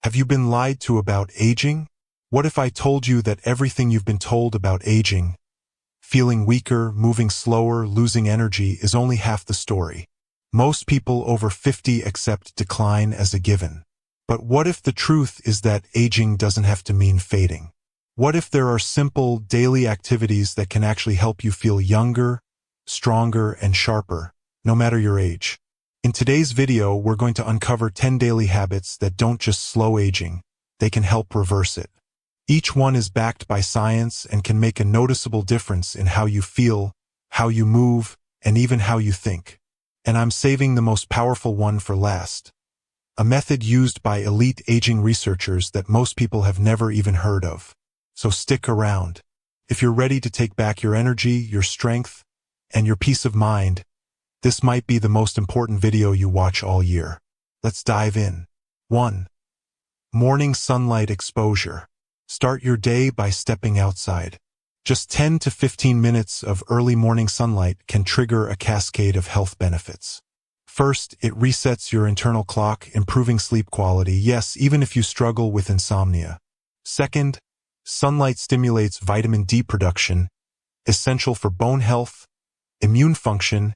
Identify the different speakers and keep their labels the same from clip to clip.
Speaker 1: Have you been lied to about aging? What if I told you that everything you've been told about aging, feeling weaker, moving slower, losing energy, is only half the story? Most people over 50 accept decline as a given. But what if the truth is that aging doesn't have to mean fading? What if there are simple, daily activities that can actually help you feel younger, stronger, and sharper, no matter your age? In today's video, we're going to uncover 10 daily habits that don't just slow aging, they can help reverse it. Each one is backed by science and can make a noticeable difference in how you feel, how you move, and even how you think. And I'm saving the most powerful one for last. A method used by elite aging researchers that most people have never even heard of. So stick around. If you're ready to take back your energy, your strength, and your peace of mind, this might be the most important video you watch all year. Let's dive in. 1. Morning sunlight exposure. Start your day by stepping outside. Just 10 to 15 minutes of early morning sunlight can trigger a cascade of health benefits. First, it resets your internal clock, improving sleep quality, yes, even if you struggle with insomnia. Second, sunlight stimulates vitamin D production, essential for bone health, immune function,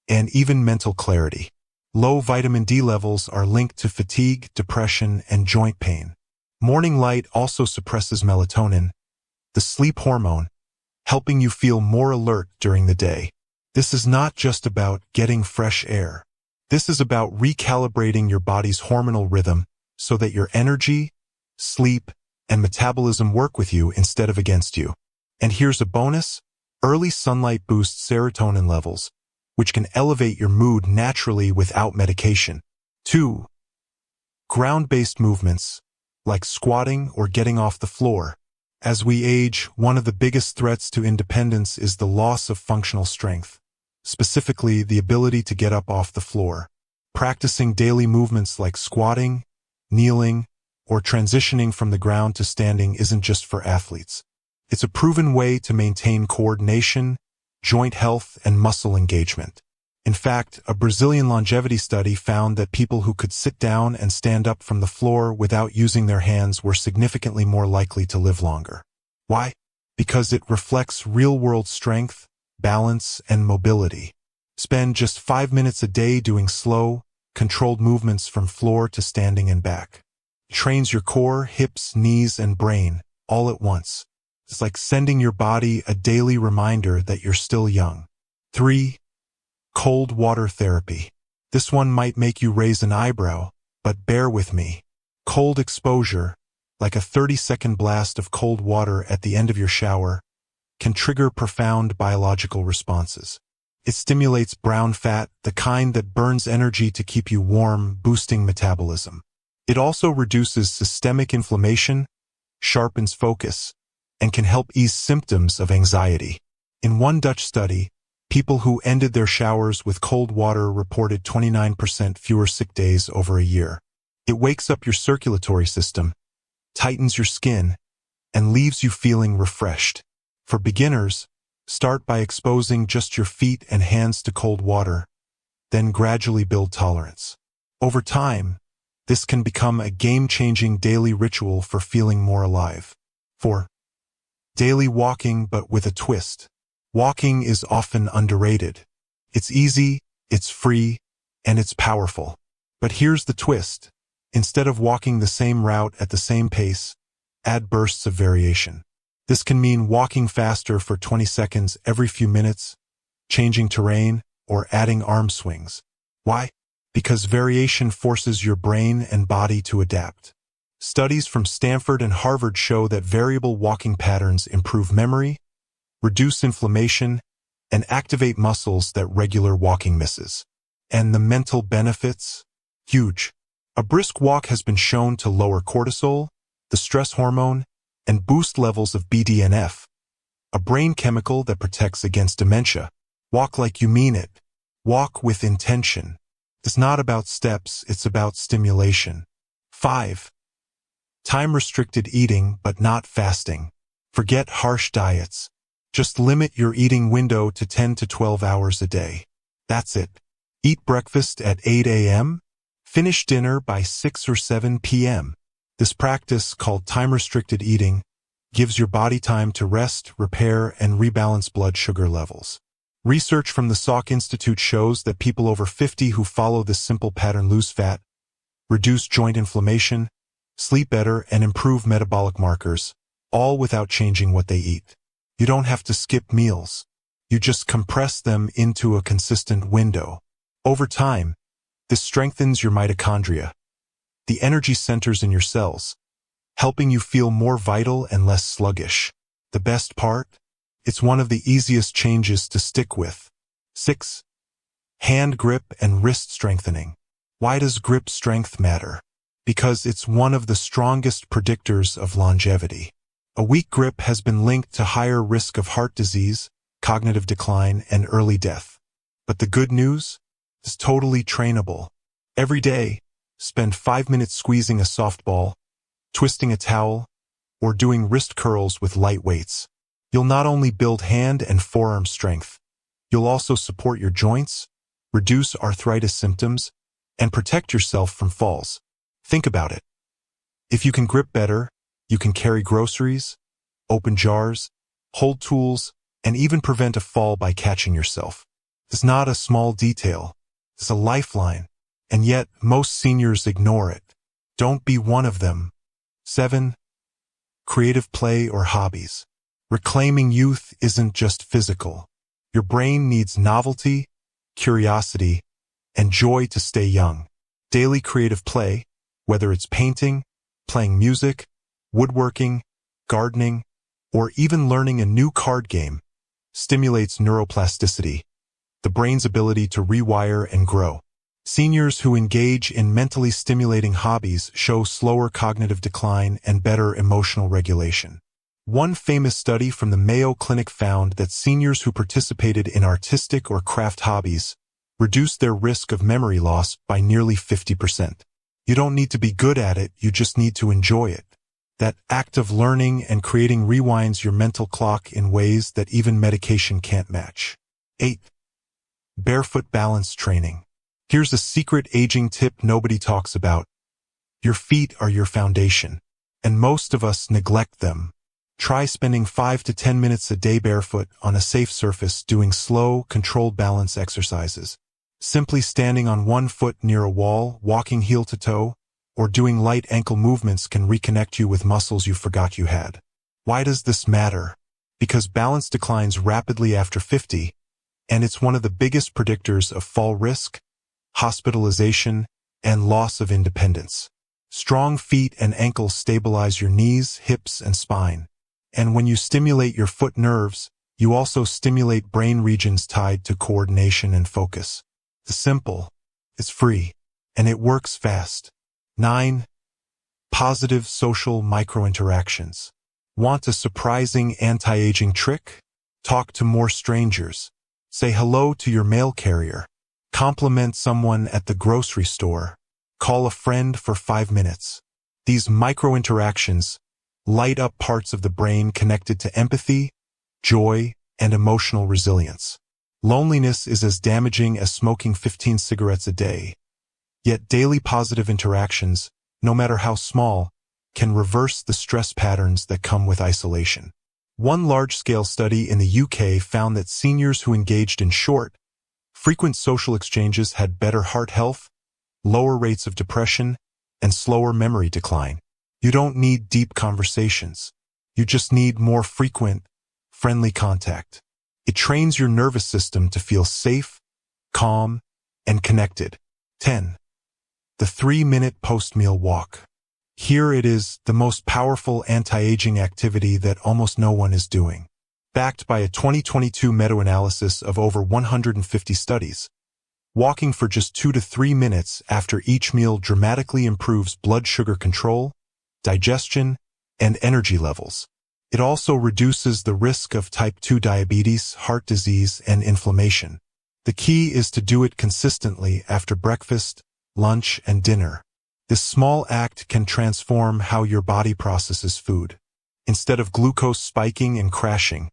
Speaker 1: and even mental clarity. Low vitamin D levels are linked to fatigue, depression, and joint pain. Morning light also suppresses melatonin, the sleep hormone, helping you feel more alert during the day. This is not just about getting fresh air. This is about recalibrating your body's hormonal rhythm so that your energy, sleep, and metabolism work with you instead of against you. And here's a bonus: early sunlight boosts serotonin levels, which can elevate your mood naturally without medication. 2. Ground-based movements, like squatting or getting off the floor. As we age, one of the biggest threats to independence is the loss of functional strength, specifically the ability to get up off the floor. Practicing daily movements like squatting, kneeling, or transitioning from the ground to standing isn't just for athletes. It's a proven way to maintain coordination, joint health, and muscle engagement. In fact, a Brazilian longevity study found that people who could sit down and stand up from the floor without using their hands were significantly more likely to live longer. Why? Because it reflects real-world strength, balance, and mobility. Spend just 5 minutes a day doing slow, controlled movements from floor to standing and back. It trains your core, hips, knees, and brain all at once. It's like sending your body a daily reminder that you're still young. 3. Cold water therapy. This one might make you raise an eyebrow, but bear with me. Cold exposure, like a 30-second blast of cold water at the end of your shower, can trigger profound biological responses. It stimulates brown fat, the kind that burns energy to keep you warm, boosting metabolism. It also reduces systemic inflammation, sharpens focus, and can help ease symptoms of anxiety. In one Dutch study, people who ended their showers with cold water reported 29% fewer sick days over a year. It wakes up your circulatory system, tightens your skin, and leaves you feeling refreshed. For beginners, start by exposing just your feet and hands to cold water, then gradually build tolerance. Over time, this can become a game-changing daily ritual for feeling more alive. 4. Daily walking, but with a twist. Walking is often underrated. It's easy, it's free, and it's powerful. But here's the twist. Instead of walking the same route at the same pace, add bursts of variation. This can mean walking faster for 20 seconds every few minutes, changing terrain, or adding arm swings. Why? Because variation forces your brain and body to adapt. Studies from Stanford and Harvard show that variable walking patterns improve memory, reduce inflammation, and activate muscles that regular walking misses. And the mental benefits? Huge. A brisk walk has been shown to lower cortisol, the stress hormone, and boost levels of BDNF, a brain chemical that protects against dementia. Walk like you mean it. Walk with intention. It's not about steps, it's about stimulation. 5. Time-restricted eating, but not fasting. Forget harsh diets. Just limit your eating window to 10 to 12 hours a day. That's it. Eat breakfast at 8 a.m., finish dinner by 6 or 7 p.m. This practice, called time-restricted eating, gives your body time to rest, repair, and rebalance blood sugar levels. Research from the Salk Institute shows that people over 50 who follow this simple pattern lose fat, reduce joint inflammation, sleep better, and improve metabolic markers, all without changing what they eat. You don't have to skip meals. You just compress them into a consistent window. Over time, this strengthens your mitochondria, the energy centers in your cells, helping you feel more vital and less sluggish. The best part? It's one of the easiest changes to stick with. 6. Hand grip and wrist strengthening. Why does grip strength matter? Because it's one of the strongest predictors of longevity. A weak grip has been linked to higher risk of heart disease, cognitive decline, and early death. But the good news? It's totally trainable. Every day, spend 5 minutes squeezing a softball, twisting a towel, or doing wrist curls with light weights. You'll not only build hand and forearm strength, you'll also support your joints, reduce arthritis symptoms, and protect yourself from falls. Think about it. If you can grip better, you can carry groceries, open jars, hold tools, and even prevent a fall by catching yourself. It's not a small detail. It's a lifeline. And yet, most seniors ignore it. Don't be one of them. 7. Creative play or hobbies. Reclaiming youth isn't just physical. Your brain needs novelty, curiosity, and joy to stay young. Daily creative play, whether it's painting, playing music, woodworking, gardening, or even learning a new card game, stimulates neuroplasticity, the brain's ability to rewire and grow. Seniors who engage in mentally stimulating hobbies show slower cognitive decline and better emotional regulation. One famous study from the Mayo Clinic found that seniors who participated in artistic or craft hobbies reduced their risk of memory loss by nearly 50%. You don't need to be good at it, you just need to enjoy it. That act of learning and creating rewinds your mental clock in ways that even medication can't match. 8. Barefoot balance training. Here's a secret aging tip nobody talks about. Your feet are your foundation, and most of us neglect them. Try spending 5 to 10 minutes a day barefoot on a safe surface doing slow, controlled balance exercises. Simply standing on one foot near a wall, walking heel to toe, or doing light ankle movements can reconnect you with muscles you forgot you had. Why does this matter? Because balance declines rapidly after 50, and it's one of the biggest predictors of fall risk, hospitalization, and loss of independence. Strong feet and ankles stabilize your knees, hips, and spine. And when you stimulate your foot nerves, you also stimulate brain regions tied to coordination and focus. It's simple, it's free, and it works fast. 9. Positive social microinteractions. Want a surprising anti-aging trick? Talk to more strangers. Say hello to your mail carrier. Compliment someone at the grocery store. Call a friend for 5 minutes. These microinteractions light up parts of the brain connected to empathy, joy, and emotional resilience. Loneliness is as damaging as smoking 15 cigarettes a day. Yet daily positive interactions, no matter how small, can reverse the stress patterns that come with isolation. One large-scale study in the UK found that seniors who engaged in short, frequent social exchanges had better heart health, lower rates of depression, and slower memory decline. You don't need deep conversations. You just need more frequent, friendly contact. It trains your nervous system to feel safe, calm, and connected. 10. The 3-minute post-meal walk. Here it is, the most powerful anti-aging activity that almost no one is doing. Backed by a 2022 meta-analysis of over 150 studies, walking for just 2 to 3 minutes after each meal dramatically improves blood sugar control, digestion, and energy levels. It also reduces the risk of type 2 diabetes, heart disease, and inflammation. The key is to do it consistently after breakfast, lunch, and dinner. This small act can transform how your body processes food. Instead of glucose spiking and crashing,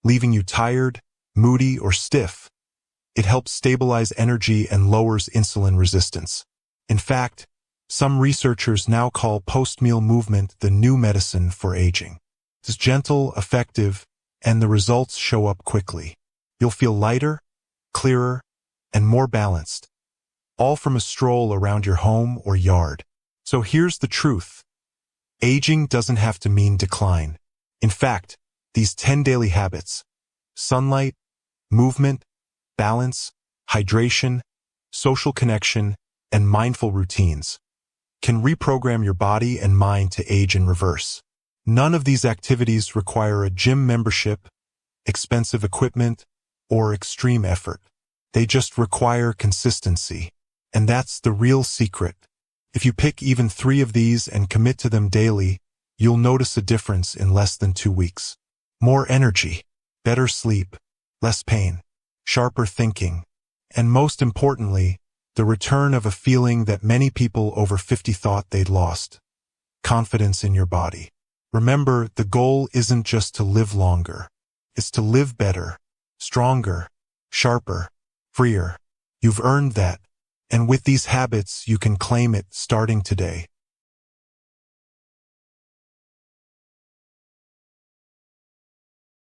Speaker 1: leaving you tired, moody, or stiff, it helps stabilize energy and lowers insulin resistance. In fact, Some researchers now call post-meal movement the new medicine for aging. It's gentle, effective, and the results show up quickly. You'll feel lighter, clearer, and more balanced, all from a stroll around your home or yard. So here's the truth. Aging doesn't have to mean decline. In fact, these 10 daily habits, sunlight, movement, balance, hydration, social connection, and mindful routines, can reprogram your body and mind to age in reverse. None of these activities require a gym membership, expensive equipment, or extreme effort. They just require consistency. And that's the real secret. If you pick even 3 of these and commit to them daily, you'll notice a difference in less than 2 weeks. More energy, better sleep, less pain, sharper thinking, and most importantly, the return of a feeling that many people over 50 thought they'd lost. Confidence in your body. Remember, the goal isn't just to live longer. It's to live better, stronger, sharper, freer. You've earned that. And with these habits, you can claim it starting today.